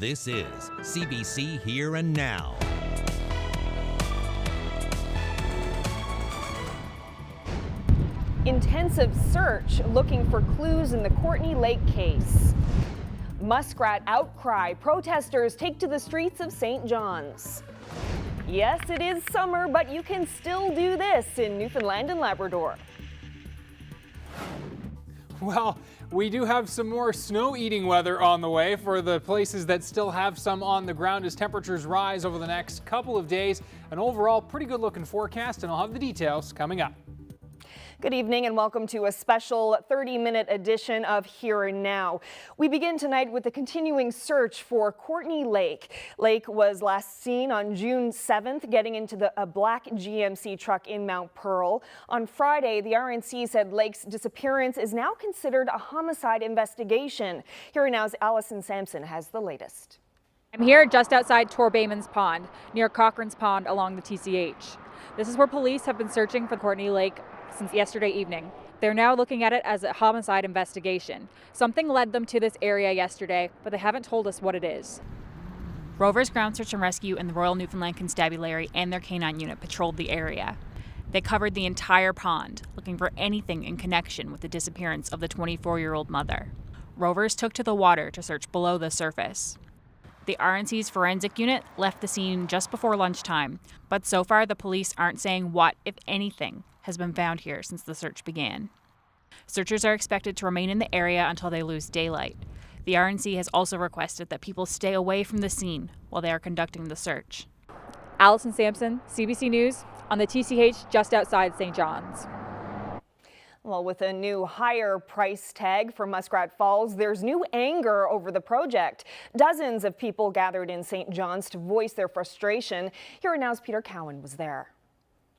This is CBC Here and Now. Intensive search looking for clues in the Courtney Lake case. Muskrat outcry. Protesters take to the streets of St. John's. Yes, it is summer, but you can still do this in Newfoundland and Labrador. Well, we do have some more snow-eating weather on the way for the places that still have some on the ground as temperatures rise over the next couple of days. An overall pretty good-looking forecast, and I'll have the details coming up. Good evening and welcome to a special 30-minute edition of Here and Now. We begin tonight with the continuing search for Courtney Lake. Lake was last seen on June 7th getting into a black GMC truck in Mount Pearl. On Friday, the RNC said Lake's disappearance is now considered a homicide investigation. Here and Now's Allison Sampson has the latest. I'm here just outside Torbaiman's Pond, near Cochrane's Pond along the TCH. This is where police have been searching for Courtney Lake since yesterday evening. They're now looking at it as a homicide investigation. Something led them to this area yesterday, but they haven't told us what it is. Rovers Ground Search and Rescue and the Royal Newfoundland Constabulary and their canine unit patrolled the area. They covered the entire pond, looking for anything in connection with the disappearance of the 24-year-old mother. Rovers took to the water to search below the surface. The RNC's forensic unit left the scene just before lunchtime, but so far the police aren't saying what, if anything, has been found here since the search began. Searchers are expected to remain in the area until they lose daylight. The RNC has also requested that people stay away from the scene while they are conducting the search. Allison Sampson, CBC News, on the TCH just outside St. John's. Well, with a new higher price tag for Muskrat Falls, there's new anger over the project. Dozens of people gathered in St. John's to voice their frustration. Here and Now's Peter Cowan was there.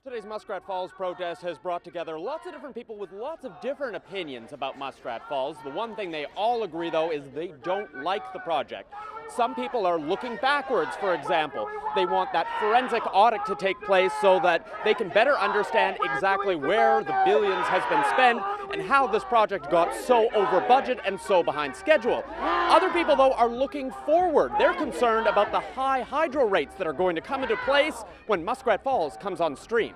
Today's Muskrat Falls protest has brought together lots of different people with lots of different opinions about Muskrat Falls. The one thing they all agree, though, is they don't like the project. Some people are looking backwards, for example. They want that forensic audit to take place so that they can better understand exactly where the billions has been spent and how this project got so over budget and so behind schedule. Other people, though, are looking forward. They're concerned about the high hydro rates that are going to come into place when Muskrat Falls comes on stream.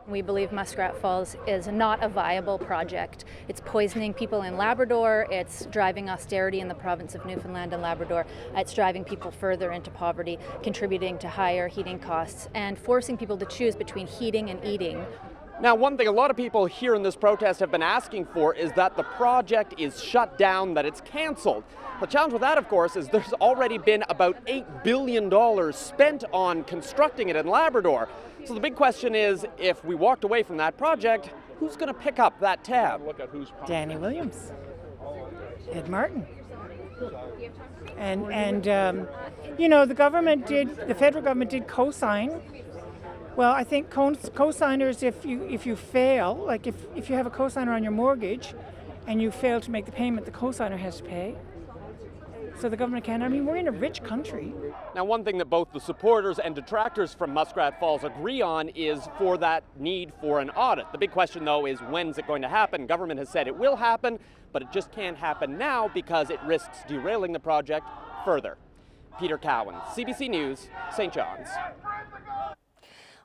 We believe Muskrat Falls is not a viable project. It's poisoning people in Labrador, it's driving austerity in the province of Newfoundland and Labrador, it's driving people further into poverty, contributing to higher heating costs, and forcing people to choose between heating and eating. Now, one thing a lot of people here in this protest have been asking for is that the project is shut down, that it's cancelled. The challenge with that, of course, is there's already been about $8 billion spent on constructing it in Labrador. So the big question is, if we walked away from that project, who's going to pick up that tab? Danny Williams, Ed Martin. And you know, the federal government did co-sign. Well, I think co-signers, if you fail, like if you have a co-signer on your mortgage and you fail to make the payment, the co-signer has to pay. So the government can. I mean, we're in a rich country. Now, one thing that both the supporters and detractors from Muskrat Falls agree on is for that need for an audit. The big question, though, is when's it going to happen? Government has said it will happen, but it just can't happen now because it risks derailing the project further. Peter Cowan, CBC News, St. John's.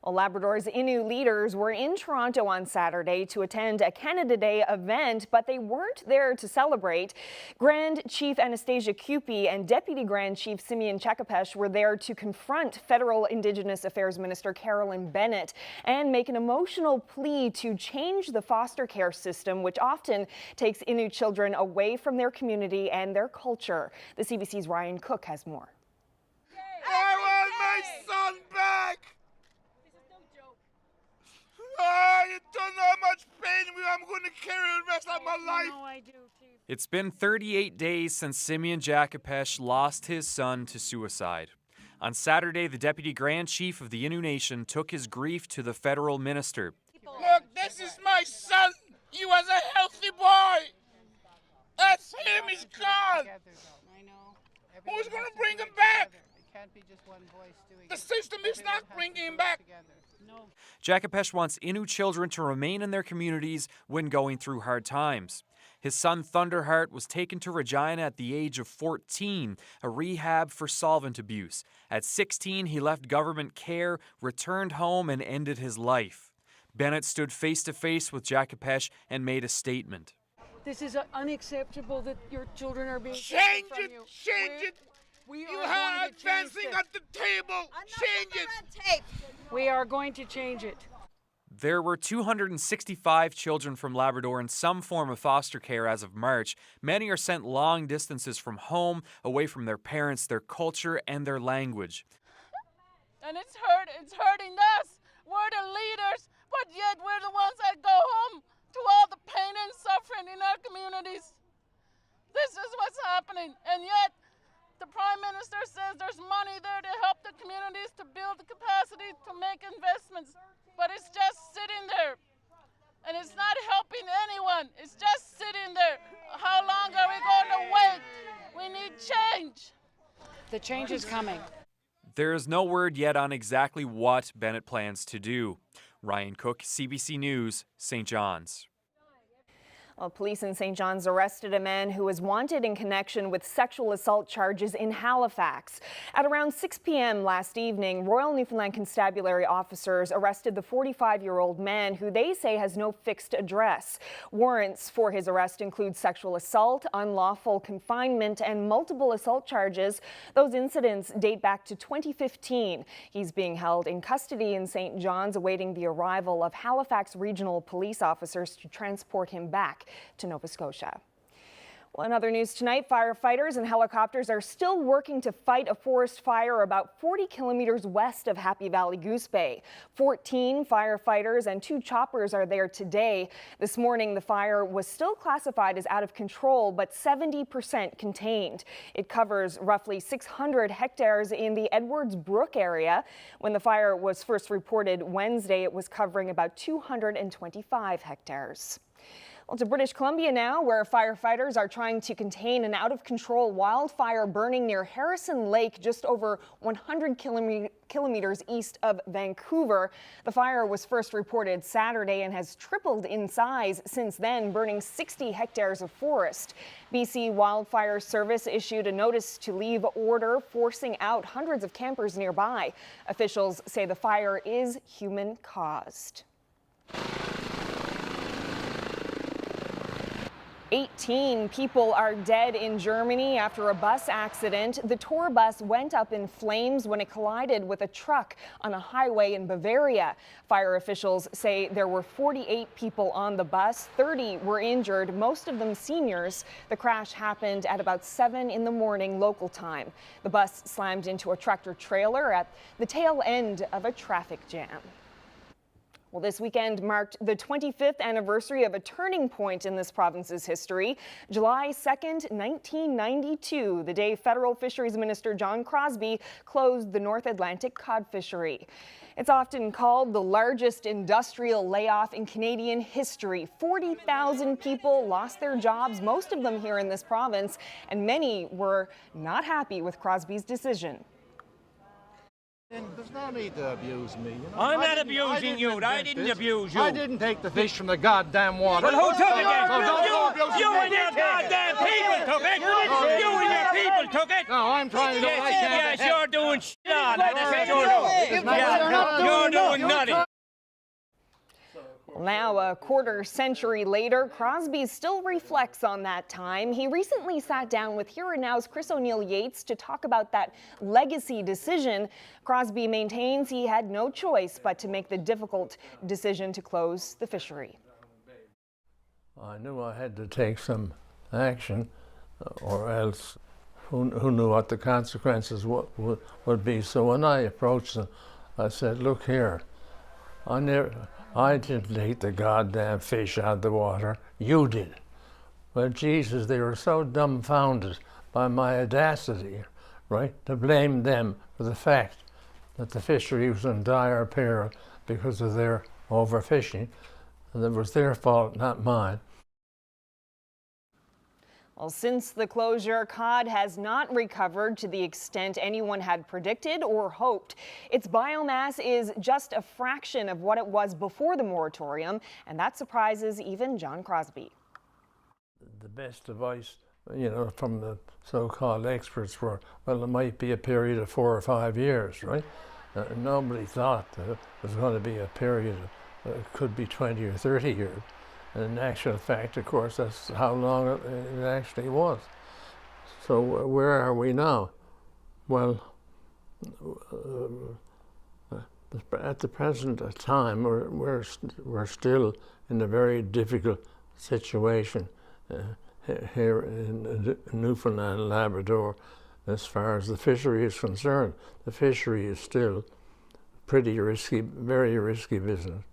Well, Labrador's Innu leaders were in Toronto on Saturday to attend a Canada Day event, but they weren't there to celebrate. Grand Chief Anastasia Cupie and Deputy Grand Chief Simeon Chakapesh were there to confront Federal Indigenous Affairs Minister Carolyn Bennett and make an emotional plea to change the foster care system, which often takes Innu children away from their community and their culture. The CBC's Ryan Cook has more. I want my son back! Oh, you don't know how much pain I'm going to carry the rest of my life. No, I do, Chief. It's been 38 days since Simeon Chakapesh lost his son to suicide. On Saturday, the Deputy Grand Chief of the Innu Nation took his grief to the federal minister. Look, this is my son. He was a healthy boy. That's him. He's gone. I know. Who's going to bring him back? It can't be just one voice doing it. The system is not bringing him back. No. Chakapesh wants Innu children to remain in their communities when going through hard times. His son Thunderheart was taken to Regina at the age of 14, a rehab for solvent abuse. At 16, he left government care, returned home, and ended his life. Bennett stood face to face with Jackapesh and made a statement. This is unacceptable that your children are being Change taken from it! you. Change it! We You are are going to change advancing this. at the table! Change it! We are going to change it. There were 265 children from Labrador in some form of foster care as of March. Many are sent long distances from home, away from their parents, their culture, and their language. And it's hurting us. We're the leaders, but yet we're the ones that go home to all the pain and suffering in our communities. This is what's happening, and yet the Prime Minister says there's money there to help the communities to build the capacity to make investments. But it's just sitting there, and it's not helping anyone. It's just sitting there. How long are we going to wait? We need change. The change is coming. There is no word yet on exactly what Bennett plans to do. Ryan Cook, CBC News, St. John's. Well, police in St. John's arrested a man who was wanted in connection with sexual assault charges in Halifax. At around 6 p.m. last evening, Royal Newfoundland Constabulary officers arrested the 45-year-old man who they say has no fixed address. Warrants for his arrest include sexual assault, unlawful confinement, and multiple assault charges. Those incidents date back to 2015. He's being held in custody in St. John's, awaiting the arrival of Halifax Regional Police officers to transport him back to Nova Scotia. Well, in other news tonight, firefighters and helicopters are still working to fight a forest fire about 40 kilometers west of Happy Valley Goose Bay. 14 firefighters and 2 choppers are there today. This morning, the fire was still classified as out of control, but 70% contained. It covers roughly 600 hectares in the Edwards Brook area. When the fire was first reported Wednesday, it was covering about 225 hectares. Well, to British Columbia now, where firefighters are trying to contain an out-of-control wildfire burning near Harrison Lake, just over 100 kilometers east of Vancouver. The fire was first reported Saturday and has tripled in size since then, burning 60 hectares of forest. BC Wildfire Service issued a notice to leave order, forcing out hundreds of campers nearby. Officials say the fire is human-caused. 18 people are dead in Germany after a bus accident. The tour bus went up in flames when it collided with a truck on a highway in Bavaria. Fire officials say there were 48 people on the bus. 30 were injured, most of them seniors. The crash happened at about 7 in the morning local time. The bus slammed into a tractor trailer at the tail end of a traffic jam. Well, this weekend marked the 25th anniversary of a turning point in this province's history. July 2nd, 1992, the day Federal Fisheries Minister John Crosbie closed the North Atlantic cod fishery. It's often called the largest industrial layoff in Canadian history. 40,000 people lost their jobs, most of them here in this province, and many were not happy with Crosbie's decision. There's no need to abuse me. You know? I'm not abusing you. I didn't abuse you. I didn't take the fish from the goddamn water. But who took it then? You and your goddamn people took it. You and your people took it. No, I'm trying to do what I can. Yes, you're doing shit on. That's what you're doing. You're doing nothing. Now, a quarter century later, Crosbie still reflects on that time. He recently sat down with Here and Now's Chris O'Neill-Yates to talk about that legacy decision. Crosbie maintains he had no choice but to make the difficult decision to close the fishery. I knew I had to take some action, or else who knew what the consequences would be. So when I approached them, I said, look here, I didn't take the goddamn fish out of the water, you did. Well, Jesus, they were so dumbfounded by my audacity, right, to blame them for the fact that the fishery was in dire peril because of their overfishing, and it was their fault, not mine. Well, since the closure, cod has not recovered to the extent anyone had predicted or hoped. Its biomass is just a fraction of what it was before the moratorium, and that surprises even John Crosbie. The best advice, from the so-called experts were, well, it might be a period of 4 or 5 years, right? Nobody thought that it was going to be a period of, it could be 20 or 30 years. And in actual fact, of course, that's how long it actually was. So where are we now? Well, at the present time, we're still in a very difficult situation here in Newfoundland and Labrador as far as the fishery is concerned. The fishery is still pretty risky, very risky business.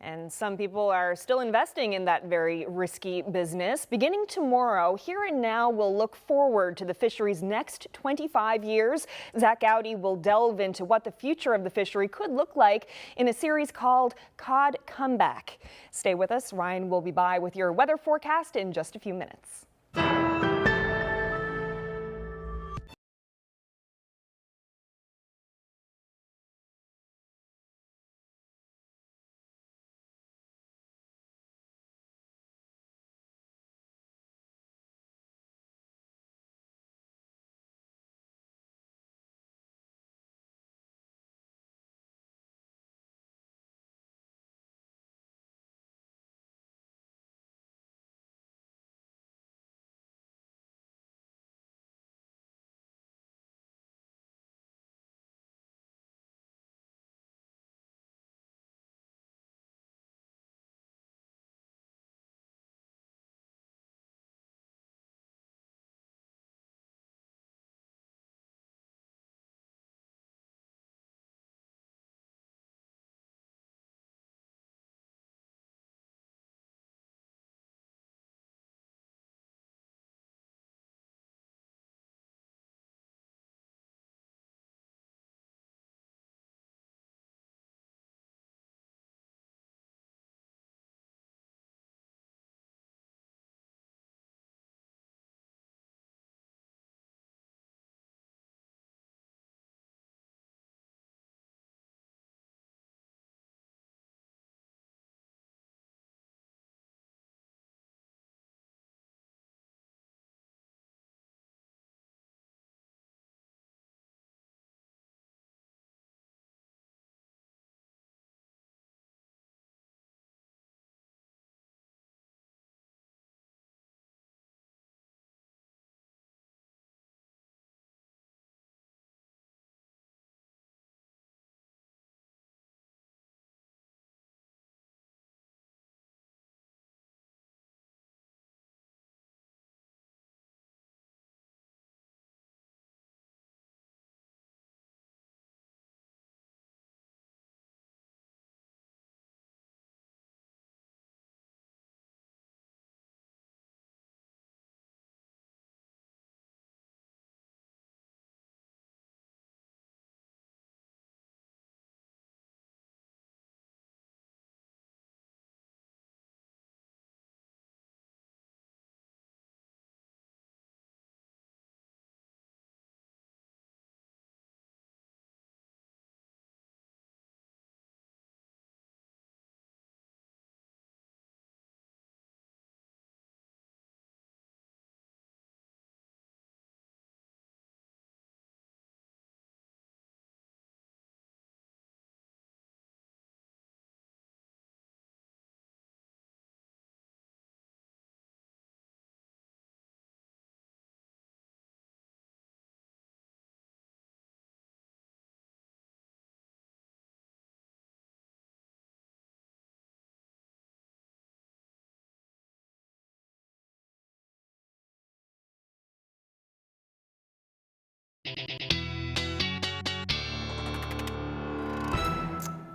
And some people are still investing in that very risky business. Beginning tomorrow, Here and Now will look forward to the fishery's next 25 years. Zach Gowdy will delve into what the future of the fishery could look like in a series called Cod Comeback. Stay with us. Ryan will be by with your weather forecast in just a few minutes.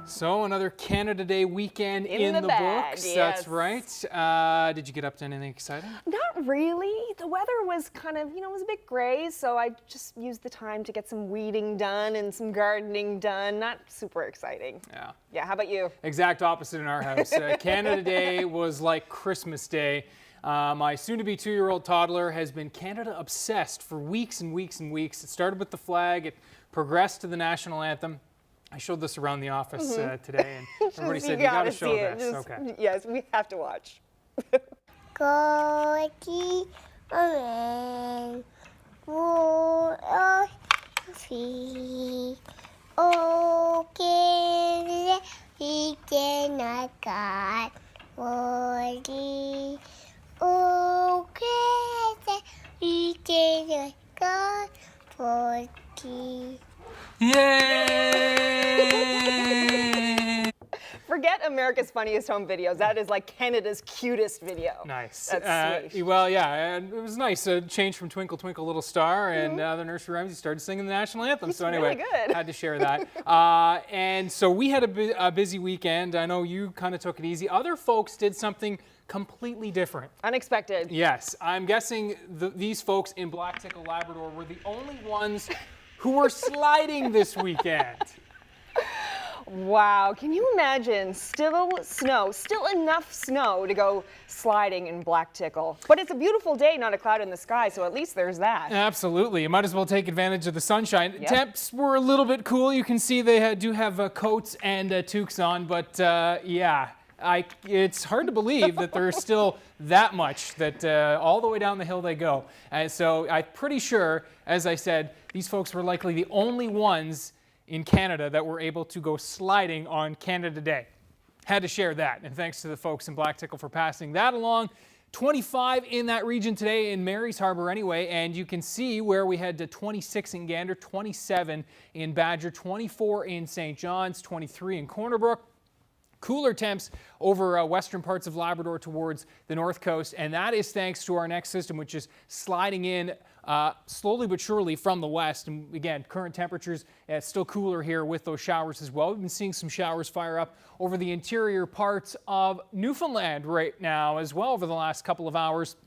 So another Canada Day weekend in the books. Yes. That's right. Did you get up to anything exciting? Not really. The weather was kind of, it was a bit gray, so I just used the time to get some weeding done and some gardening done. Not super exciting. Yeah. Yeah, how about you? Exact opposite in our house. Canada Day was like Christmas Day. My soon-to-be 2-year-old toddler has been Canada obsessed for weeks and weeks and weeks. It started with the flag. It progressed to the national anthem. I showed this around the office today, and everybody said, you got to show this. Okay. Yes, we have to watch. Courtney Lake, Orca, he cannot God, Orca, he cannot God, Orca. Yay! Forget America's Funniest Home Videos. That is like Canada's cutest video. Nice. That's sweet. Well, yeah, and it was nice. A change from Twinkle Twinkle Little Star, and the nursery rhymes, you started singing the national anthem. So anyway, really good. had to share that. And so we had a busy weekend. I know you kind of took it easy. Other folks did something completely different. Unexpected. Yes, I'm guessing these folks in Black Tickle, Labrador were the only ones who were sliding this weekend. Wow, can you imagine still enough snow to go sliding in Black Tickle? But it's a beautiful day, not a cloud in the sky, so at least there's that. Absolutely, you might as well take advantage of the sunshine. Yep. Temps were a little bit cool. You can see they do have coats and toques on, but yeah. It's hard to believe that there's still that much, that all the way down the hill they go. So I'm pretty sure, as I said, these folks were likely the only ones in Canada that were able to go sliding on Canada Day. Had to share that, and thanks to the folks in Black Tickle for passing that along. 25 in that region today in Mary's Harbour anyway, and you can see where we had 26 in Gander, 27 in Badger, 24 in St. John's, 23 in Corner Brook. Cooler temps over western parts of Labrador towards the north coast, and that is thanks to our next system, which is sliding in slowly but surely from the west. And again, current temperatures still cooler here with those showers as well. We've been seeing some showers fire up over the interior parts of Newfoundland right now as well over the last couple of hours.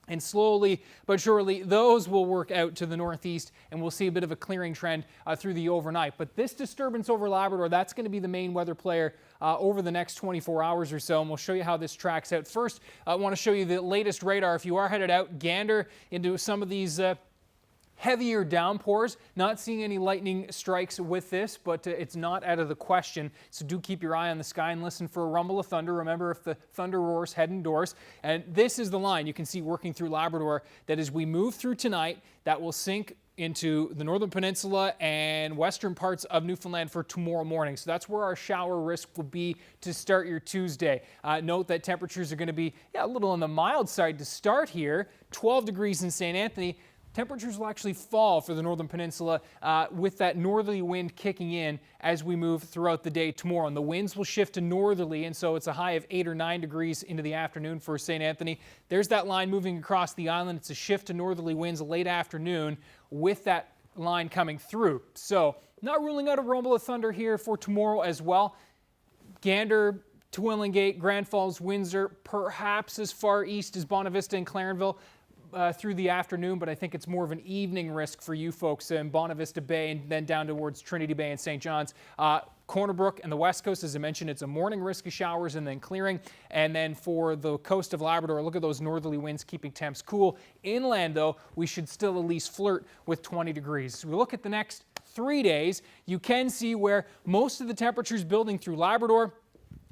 And slowly but surely, those will work out to the northeast, and we'll see a bit of a clearing trend through the overnight. But this disturbance over Labrador, that's going to be the main weather player over the next 24 hours or so, and we'll show you how this tracks out. First, I want to show you the latest radar. If you are headed out Gander into some of these heavier downpours, not seeing any lightning strikes with this, but it's not out of the question. So do keep your eye on the sky and listen for a rumble of thunder. Remember, if the thunder roars, head indoors. And this is the line you can see working through Labrador, that as we move through tonight, that will sink into the northern peninsula and western parts of Newfoundland for tomorrow morning. So that's where our shower risk will be to start your Tuesday. Note that temperatures are going to be a little on the mild side to start here. 12 degrees in St. Anthony. Temperatures will actually fall for the northern peninsula with that northerly wind kicking in as we move throughout the day tomorrow. And the winds will shift to northerly, and so it's a high of 8 or 9 degrees into the afternoon for St. Anthony. There's that line moving across the island. It's a shift to northerly winds late afternoon with that line coming through. So not ruling out a rumble of thunder here for tomorrow as well. Gander, Twillingate, Grand Falls, Windsor, perhaps as far east as Bonavista and Clarenville. Through the afternoon, but I think it's more of an evening risk for you folks in Bonavista Bay and then down towards Trinity Bay and St. John's. Corner Brook and the west coast, as I mentioned, it's a morning risk of showers and then clearing. And then for the coast of Labrador, look at those northerly winds keeping temps cool. Inland, though, we should still at least flirt with 20 degrees. So we look at the next 3 days, you can see where most of the temperatures building through Labrador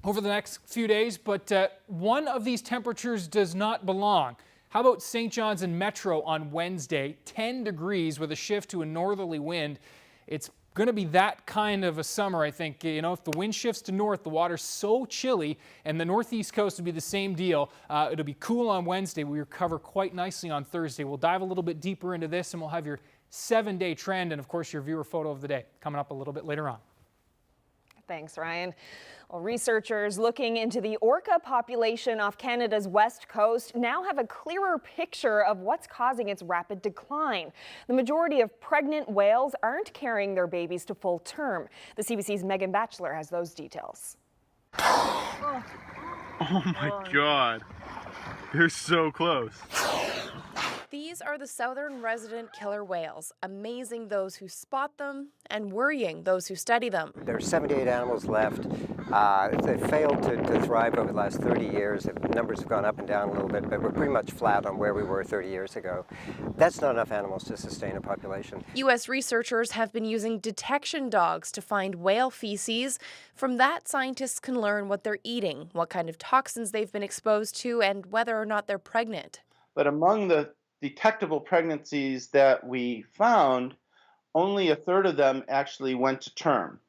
over the next few days, but one of these temperatures does not belong. How about St. John's and Metro on Wednesday? 10 degrees with a shift to a northerly wind. It's going to be that kind of a summer, I think. You know, if the wind shifts to north, the water's so chilly, and the northeast coast will be the same deal. It'll be cool on Wednesday. We recover quite nicely on Thursday. We'll dive a little bit deeper into this, and we'll have your 7-day trend and, of course, your viewer photo of the day coming up a little bit later on. Thanks, Ryan. Well, researchers looking into the orca population off Canada's west coast now have a clearer picture of what's causing its rapid decline. The majority of pregnant whales aren't carrying their babies to full term. The CBC's Megan Batchelor has those details. Oh my God, they're so close. These are the southern resident killer whales, amazing those who spot them and worrying those who study them. There's 78 animals left. They failed to thrive over the last 30 years. The numbers have gone up and down a little bit, but we're pretty much flat on where we were 30 years ago. That's not enough animals to sustain a population. U.S. researchers have been using detection dogs to find whale feces. From that, scientists can learn what they're eating, what kind of toxins they've been exposed to, and whether or not they're pregnant. But among the detectable pregnancies that we found, only a third of them actually went to term,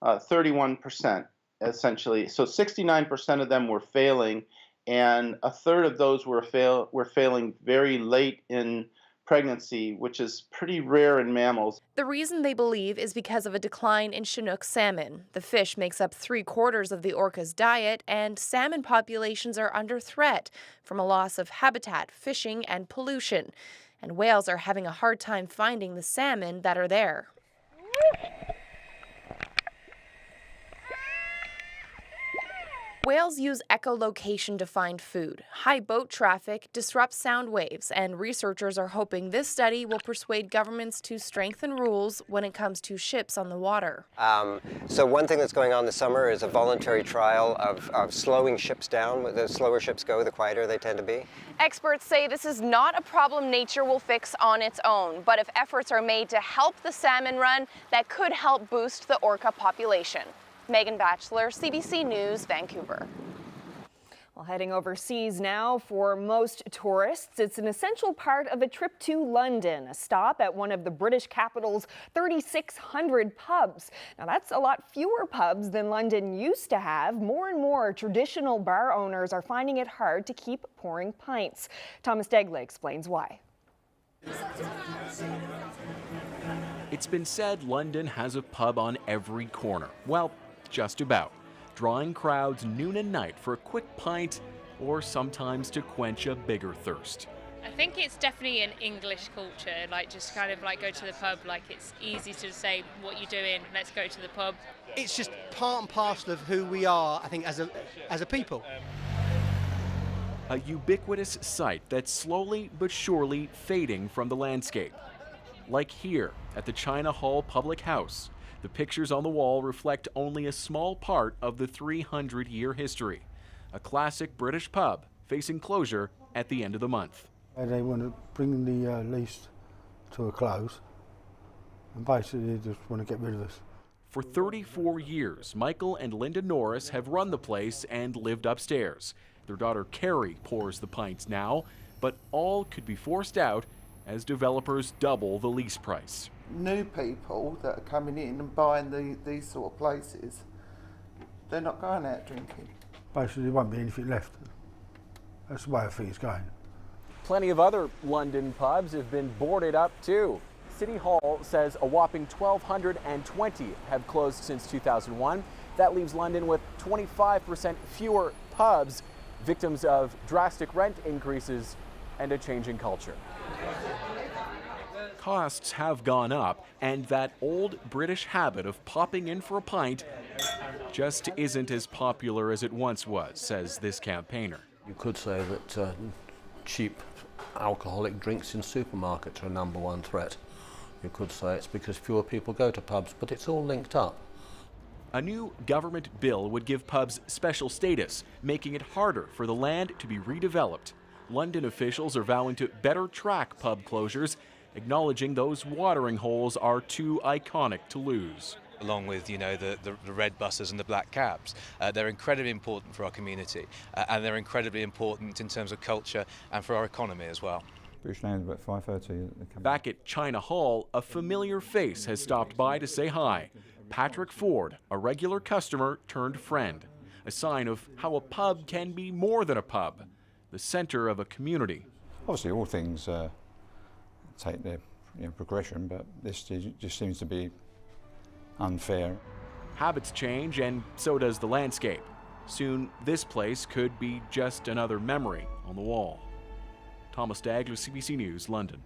31% essentially. So 69% of them were failing, and a third of those were failing very late in pregnancy, which is pretty rare in mammals. The reason they believe is because of a decline in Chinook salmon. The fish makes up 3/4 of the orca's diet, and salmon populations are under threat from a loss of habitat, fishing, and pollution. And whales are having a hard time finding the salmon that are there. Whales use echolocation to find food. High boat traffic disrupts sound waves, and researchers are hoping this study will persuade governments to strengthen rules when it comes to ships on the water. So one thing that's going on this summer is a voluntary trial of slowing ships down. The slower ships go, the quieter they tend to be. Experts say this is not a problem nature will fix on its own, but if efforts are made to help the salmon run, that could help boost the orca population. Megan Batchelor, CBC News, Vancouver. Well, heading overseas now for most tourists, it's an essential part of a trip to London, a stop at one of the British capital's 3,600 pubs. Now, that's a lot fewer pubs than London used to have. More and more traditional bar owners are finding it hard to keep pouring pints. Thomas Degley explains why. It's been said London has a pub on every corner. Well, just about. Drawing crowds noon and night for a quick pint, or sometimes to quench a bigger thirst. I think it's definitely an English culture, like just kind of like go to the pub, like it's easy to say what you're doing, let's go to the pub. It's just part and parcel of who we are, I think, as a people. A ubiquitous sight that's slowly but surely fading from the landscape. Like here at the China Hall Public House. The pictures on the wall reflect only a small part of the 300-year history. A classic British pub facing closure at the end of the month. They want to bring the lease to a close, and basically they just want to get rid of us. For 34 years, Michael and Linda Norris have run the place and lived upstairs. Their daughter Carrie pours the pints now, but all could be forced out as developers double the lease price. New people that are coming in and buying these sort of places, they're not going out drinking. Basically, there won't be anything left. That's the way I think it's going. Plenty of other London pubs have been boarded up too. City Hall says a whopping 1,220 have closed since 2001. That leaves London with 25% fewer pubs, victims of drastic rent increases and a changing culture. Costs have gone up, and that old British habit of popping in for a pint just isn't as popular as it once was, says this campaigner. You could say that cheap alcoholic drinks in supermarkets are a #1 threat. You could say it's because fewer people go to pubs, but it's all linked up. A new government bill would give pubs special status, making it harder for the land to be redeveloped. London officials are vowing to better track pub closures, acknowledging those watering holes are too iconic to lose. Along with, you know, the red buses and the black cabs. They're incredibly important for our community, and they're incredibly important in terms of culture and for our economy as well. British Land's about 5:30. Back at China Hall, a familiar face has stopped by to say hi. Patrick Ford, a regular customer turned friend. A sign of how a pub can be more than a pub, the center of a community. Obviously, all things take their progression, but this just seems to be unfair. Habits change, and so does the landscape. Soon, this place could be just another memory on the wall. Thomas Daggler, CBC News, London.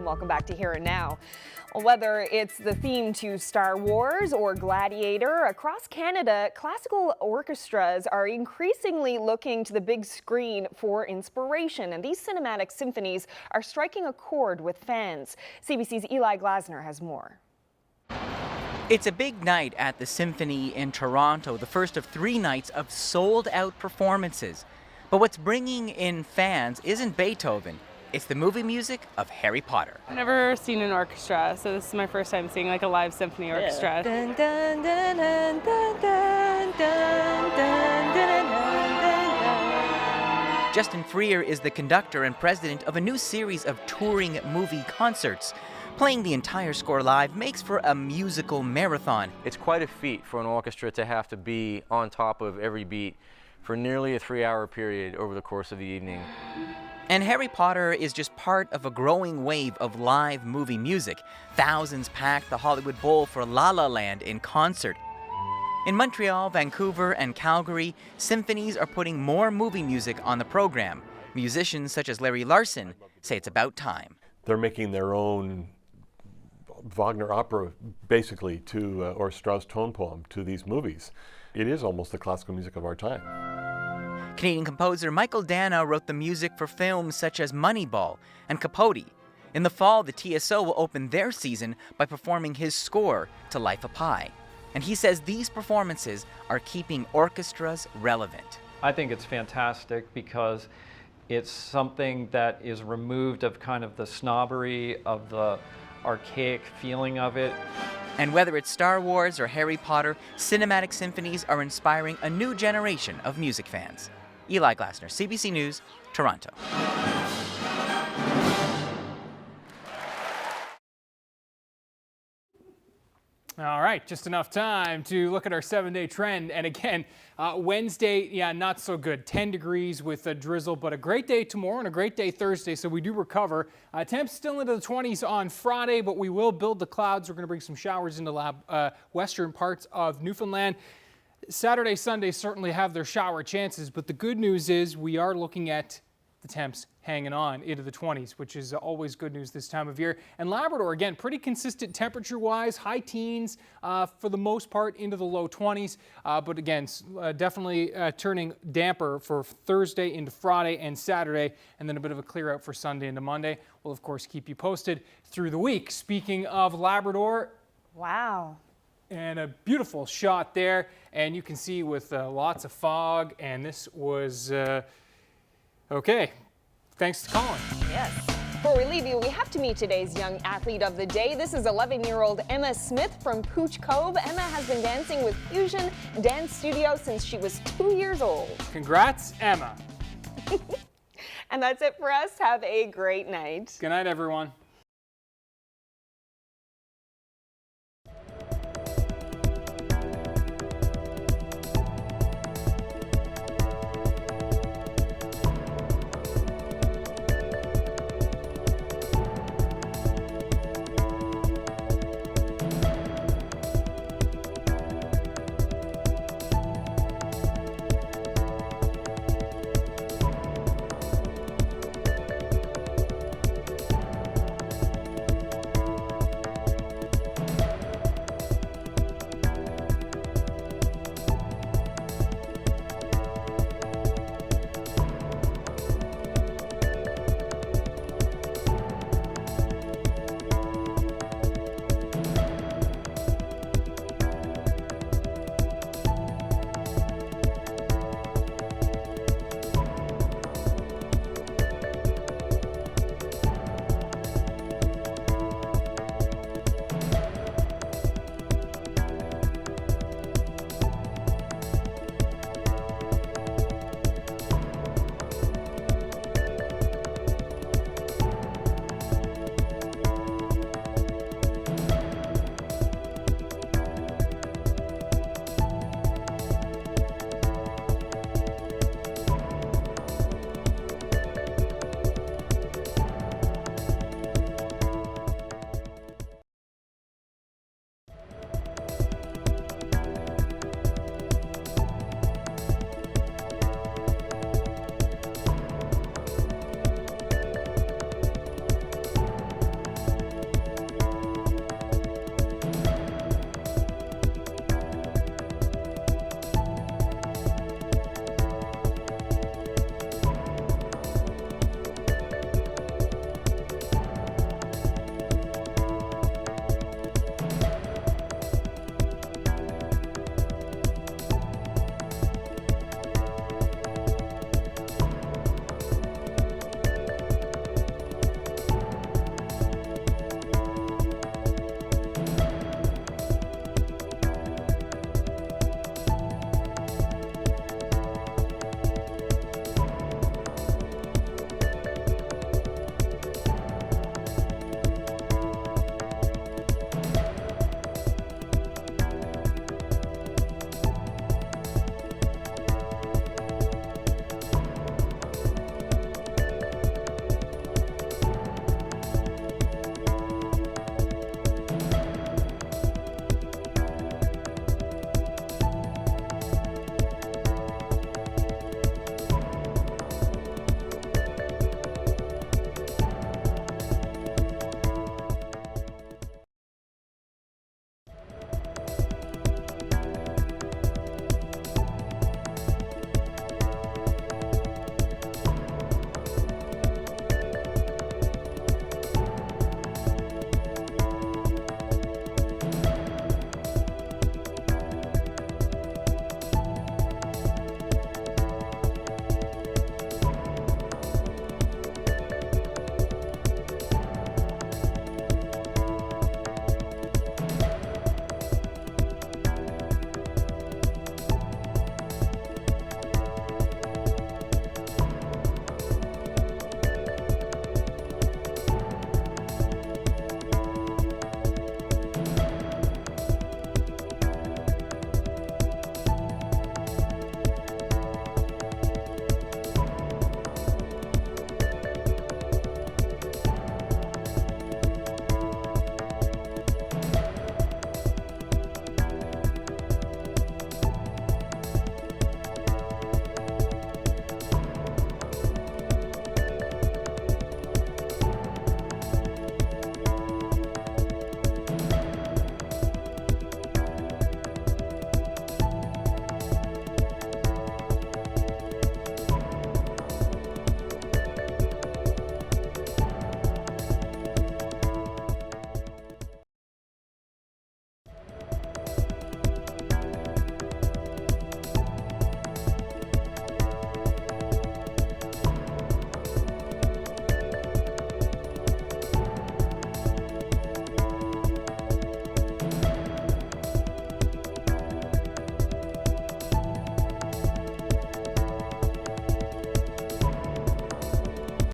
Welcome back to Here and Now. Whether it's the theme to Star Wars or Gladiator, across Canada, classical orchestras are increasingly looking to the big screen for inspiration, and these cinematic symphonies are striking a chord with fans. CBC's Eli Glasner has more. It's a big night at the Symphony in Toronto, the first of 3 nights of sold-out performances. But what's bringing in fans isn't Beethoven. It's the movie music of Harry Potter. I've never seen an orchestra, so this is my first time seeing like a live symphony orchestra. Dun, dun, dun, dun, dun, dun, dun, dun, dun, dun. Justin Freer is the conductor and president of a new series of touring movie concerts. Playing the entire score live makes for a musical marathon. It's quite a feat for an orchestra to have to be on top of every beat for nearly a 3-hour period over the course of the evening. And Harry Potter is just part of a growing wave of live movie music. Thousands packed the Hollywood Bowl for La La Land in concert. In Montreal, Vancouver, and Calgary, symphonies are putting more movie music on the program. Musicians such as Larry Larson say it's about time. They're making their own Wagner opera, basically, or Strauss tone poem to these movies. It is almost the classical music of our time. Canadian composer Michael Dana wrote the music for films such as Moneyball and Capote. In the fall, the TSO will open their season by performing his score to Life of Pi. And he says these performances are keeping orchestras relevant. I think it's fantastic because it's something that is removed of kind of the snobbery, of the archaic feeling of it. And whether it's Star Wars or Harry Potter, cinematic symphonies are inspiring a new generation of music fans. Eli Glasner, CBC News, Toronto. All right, just enough time to look at our 7-day trend. And again, Wednesday, not so good. 10 degrees with a drizzle, but a great day tomorrow and a great day Thursday, so we do recover. Temps still into the 20s on Friday, but we will build the clouds. We're going to bring some showers into western parts of Newfoundland. Saturday, Sunday certainly have their shower chances, but the good news is we are looking at the temps hanging on into the 20s, which is always good news this time of year. And Labrador, again, pretty consistent temperature-wise, high teens for the most part into the low 20s. But again, definitely turning damper for Thursday into Friday and Saturday, and then a bit of a clear out for Sunday into Monday. We'll, of course, keep you posted through the week. Speaking of Labrador. Wow. And a beautiful shot there. And you can see with lots of fog, and this was... Okay, thanks to Colin. Yes. Before we leave you, we have to meet today's young athlete of the day. This is 11-year-old Emma Smith from Pooch Cove. Emma has been dancing with Fusion Dance Studio since she was 2 years old. Congrats, Emma. And that's it for us. Have a great night. Good night, everyone.